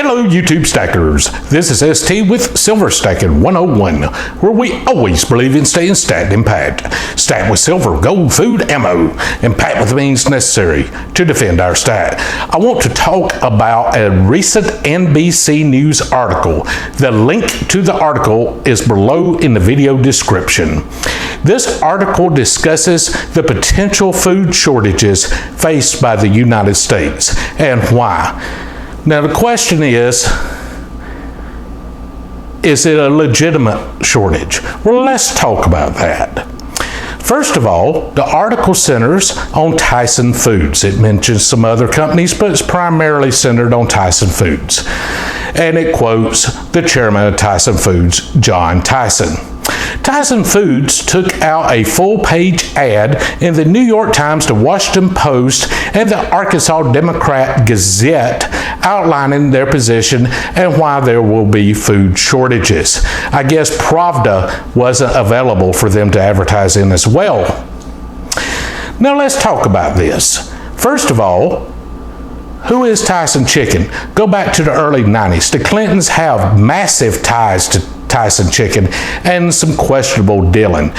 Hello YouTube stackers, this is ST with Silver Stacking 101, where we always believe in staying stacked and packed. Stacked with silver, gold, food, ammo, and packed with the means necessary to defend our stack. I want to talk about a recent NBC News article. The link to the article is below in the video description. This article discusses the potential food shortages faced by the United States and why. Now the question is it a legitimate shortage? Well, let's talk about that. First of all, the article centers on Tyson Foods. It mentions some other companies, but it's primarily centered on Tyson Foods. And it quotes the chairman of Tyson Foods, John Tyson. Tyson Foods took out a full-page ad in the New York Times, the Washington Post, and the Arkansas Democrat Gazette outlining their position and why there will be food shortages. I guess Pravda wasn't available for them to advertise in as well. Now let's talk about this. First of all, who is Tyson Chicken? Go back to the early 90s. The Clintons have massive ties to Tyson Chicken and some questionable dealing.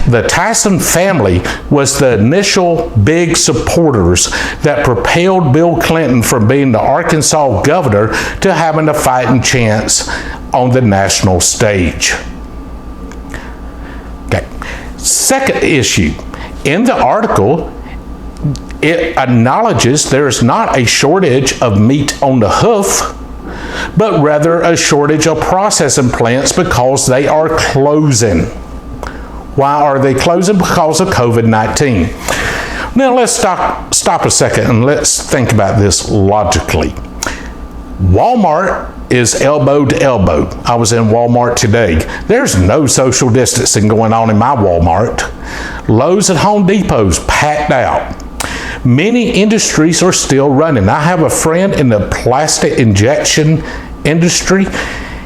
The Tyson family was the initial big supporters that propelled Bill Clinton from being the Arkansas governor to having a fighting chance on the national stage. Okay. Second issue, in the article, it acknowledges there's not a shortage of meat on the hoof, but rather a shortage of processing plants because they are closing. Why are they closing? Because of COVID-19. Now let's stop a second and let's think about this logically. Walmart is elbow to elbow. I was in Walmart today. There's no social distancing going on in my Walmart. Lowe's and Home Depot's packed out. Many industries are still running. I have a friend in the plastic injection industry.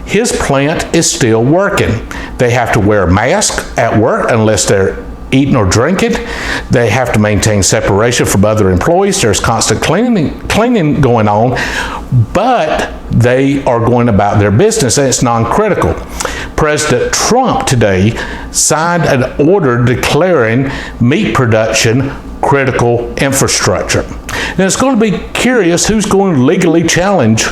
His plant is still working. They have to wear a mask at work unless they're eating or drinking. They have to maintain separation from other employees. There's constant cleaning going on, but they are going about their business and it's non-critical. President Trump today signed an order declaring meat production critical infrastructure. Now it's going to be curious who's going to legally challenge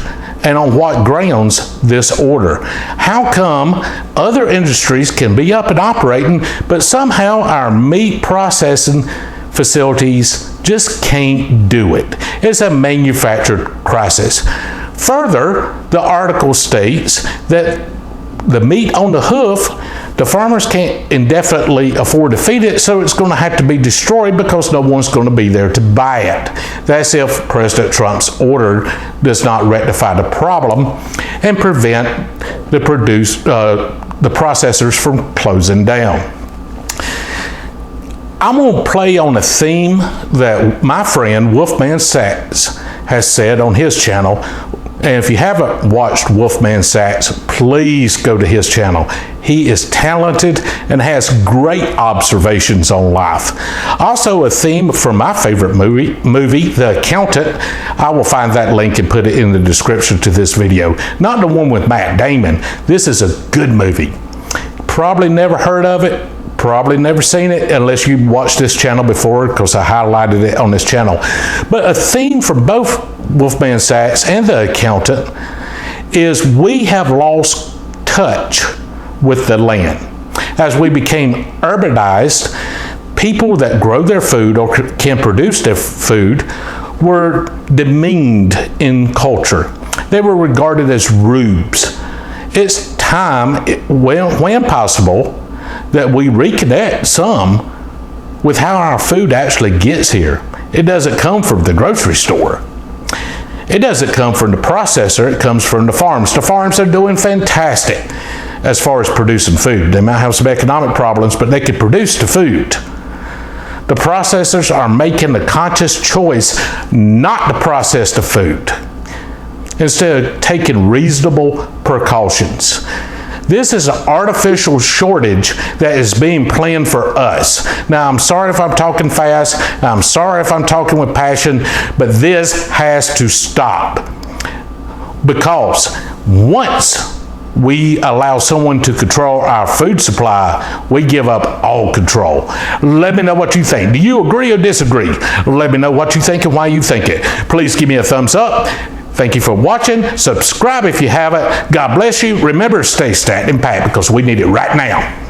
and on what grounds this order. How come other industries can be up and operating, but somehow our meat processing facilities just can't do it? It's a manufactured crisis. Further, the article states that the meat on the hoof, the farmers can't indefinitely afford to feed it, so it's going to have to be destroyed because no one's going to be there to buy it. That's if President Trump's order does not rectify the problem and prevent the processors from closing down. I'm going to play on a theme that my friend Wolfman Sachs has said on his channel. And if you haven't watched Wolfman Sachs, please go to his channel. He is talented and has great observations on life. Also a theme from my favorite movie, The Accountant. I will find that link and put it in the description to this video. Not the one with Matt Damon. This is a good movie. Probably never heard of it. Probably never seen it unless you watched this channel before, because I highlighted it on this channel. But a theme from both Wolfman Sachs and The Accountant is we have lost touch with the land. As we became urbanized, people that grow their food or can produce their food were demeaned in culture. They were regarded as rubes. It's time, when possible, that we reconnect some with how our food actually gets here. It doesn't come from the grocery store. It doesn't come from the processor, it comes from the farms. The farms are doing fantastic as far as producing food. They might have some economic problems, but they can produce the food. The processors are making the conscious choice not to process the food, instead of taking reasonable precautions. This is an artificial shortage that is being planned for us. Now, I'm sorry if I'm talking fast. I'm sorry if I'm talking with passion, but this has to stop. because once we allow someone to control our food supply, we give up all control. Let me know what you think. Do you agree or disagree? Let me know what you think and why you think it. Please give me a thumbs up. Thank you for watching. Subscribe if you haven't. God bless you. Remember, stay stacked and packed because we need it right now.